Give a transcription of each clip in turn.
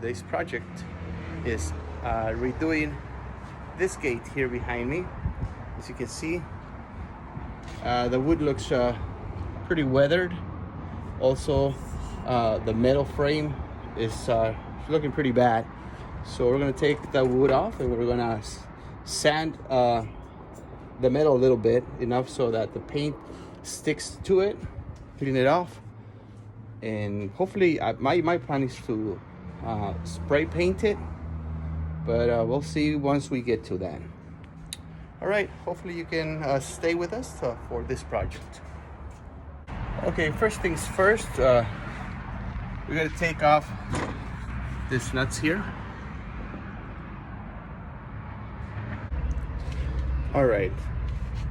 today's project is redoing this gate here behind me. As you can see, the wood looks pretty weathered. Also, the metal frame is looking pretty bad. So we're gonna take the wood off and we're gonna sand the metal a little bit, enough so that the paint sticks to it, clean it off, and hopefully my plan is to spray paint it, but we'll see once we get to that. All right, hopefully you can stay with us for this project. Okay, first things first, we're gonna take off this nuts here. All right,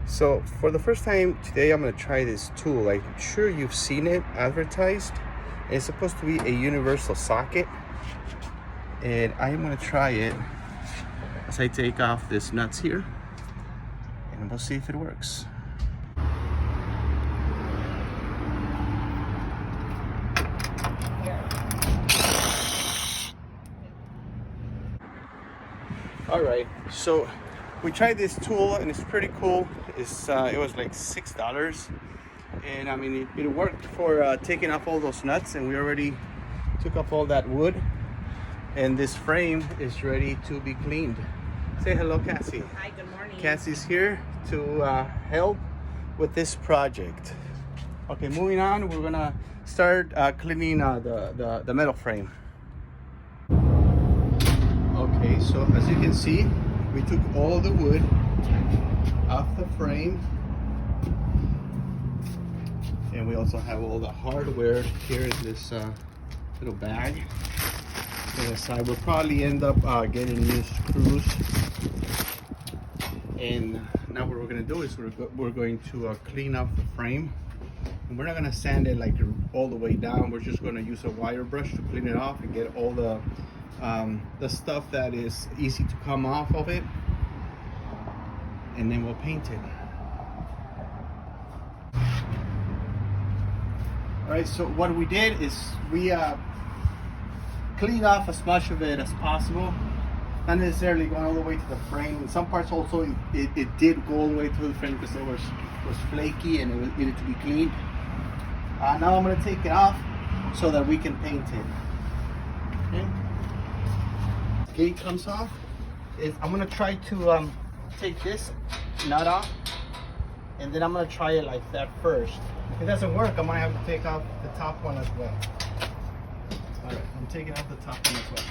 so for the first time today, I'm gonna try this tool. I'm sure you've seen it advertised. It's supposed to be a universal socket, and I'm gonna try it as I take off this nuts here, and we'll see if it works. All right, so we tried this tool and it's pretty cool. It was like $6, and I mean it worked for taking off all those nuts, and we already took off all that wood, and this frame is ready to be cleaned. Say hello, Cassie. Hi, good morning. Cassie's here to help with this project. Okay, moving on, we're gonna start cleaning the metal frame. Okay, so as you can see, we took all the wood off the frame, and we also have all the hardware here in this little bag. On the side, we'll probably end up getting new screws. And now what we're going to do is we're going to clean up the frame. And we're not going to sand it like all the way down. We're just going to use a wire brush to clean it off and get all the stuff that is easy to come off of it, and then we'll paint it. All right, so what we did is we cleaned off as much of it as possible, not necessarily going all the way to the frame. In some parts also it did go all the way to the frame because it was flaky and it needed to be cleaned. Now I'm going to take it off so that we can paint it. Okay. Gate comes off. I'm gonna try to take this nut off, and then I'm gonna try it like that first. If it doesn't work, I might have to take off the top one as well. All right, I'm taking off the top one as well.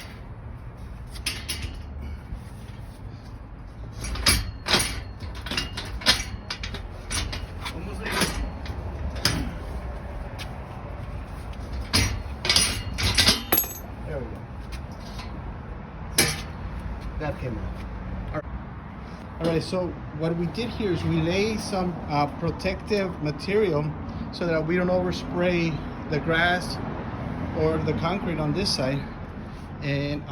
Almost there. There we go. That came out. All right, so what we did here is we lay some protective material so that we don't overspray the grass or the concrete on this side. And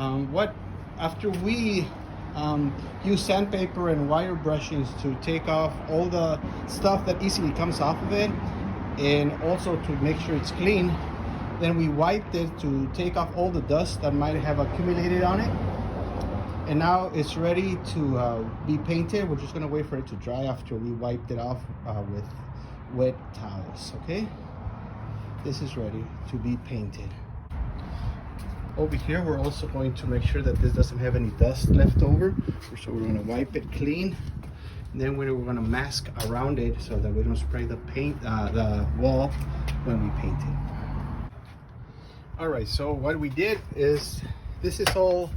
after we use sandpaper and wire brushings to take off all the stuff that easily comes off of it, and also to make sure it's clean, then we wiped it to take off all the dust that might have accumulated on it. And now it's ready to be painted. We're just gonna wait for it to dry after we wiped it off with wet towels, okay? This is ready to be painted. Over here, we're also going to make sure that this doesn't have any dust left over. So we're gonna wipe it clean. And then we're gonna mask around it so that we don't spray the paint, the wall when we paint it. All right, so what we did is, this is all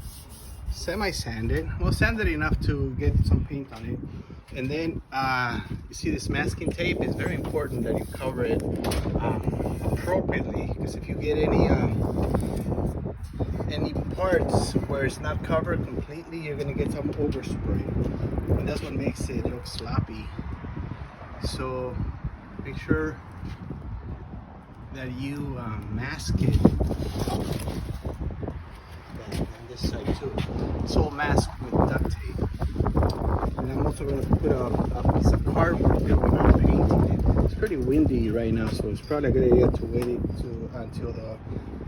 semi-sanded. Well, sanded enough to get some paint on it. And then you see this masking tape. It's very important that you cover it appropriately, because if you get any parts where it's not covered completely, you're gonna get some overspray, and that's what makes it look sloppy. So make sure that you mask it. And this side too. It's all masked with duct tape. And I'm also going to put a piece of cardboard because we're going to paint it. It's pretty windy right now, so it's probably a good idea to wait until the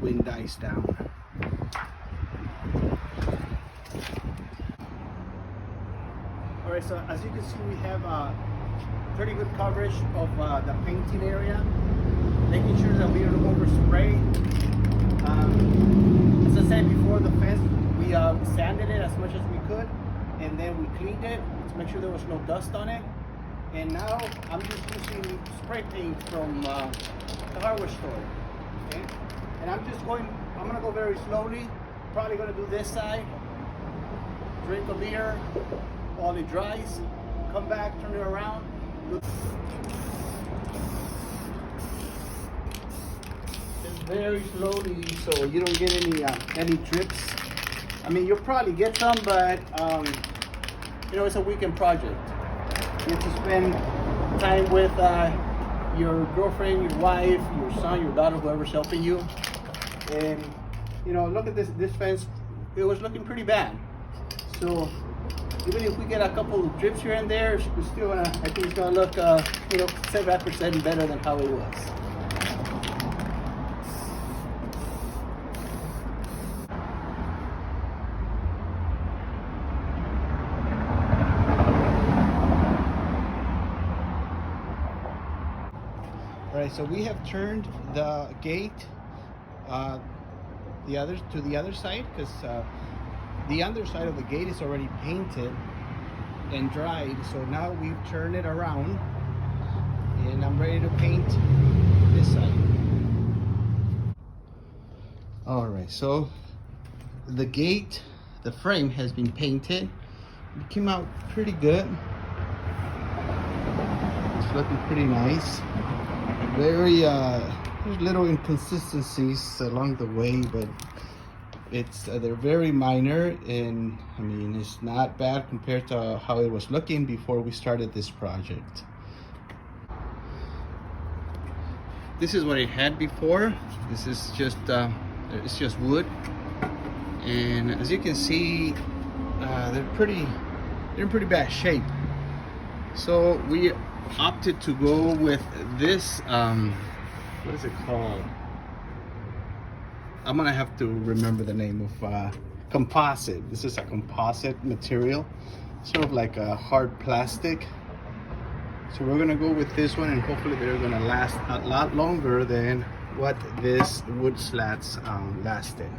wind dies down. All right, so as you can see, we have pretty good coverage of the painting area, making sure that we don't overspray. As I said before, the fence, we sanded it as much as we could, and then we cleaned it to make sure there was no dust on it. And now I'm just using spray paint from the hardware store. Okay, and I'm gonna go very slowly. Probably gonna do this side, drink a beer while it dries, come back, turn it around. Just very slowly so you don't get any drips. I mean, you'll probably get some, but you know, it's a weekend project. You have to spend time with your girlfriend, your wife, your son, your daughter, whoever's helping you. And you know, look at this fence. It was looking pretty bad. So even if we get a couple of drips here and there, it's still gonna, I think it's gonna look, you know, 7% better than how it was. All right, so we have turned the gate to the other side, because the underside of the gate is already painted and dried. So now we've turned it around, and I'm ready to paint this side. All right, so the gate, the frame has been painted. It came out pretty good. It's looking pretty nice. Very there's little inconsistencies along the way, but they're very minor, and I mean, it's not bad compared to how it was looking before we started this project. This is what it had before. This is just it's just wood, and as you can see, they're in pretty bad shape. So we opted to go with this what is it called? I'm gonna have to remember the name of composite. This is a composite material, sort of like a hard plastic. So we're gonna go with this one, and hopefully they're gonna last a lot longer than what this wood slats lasted.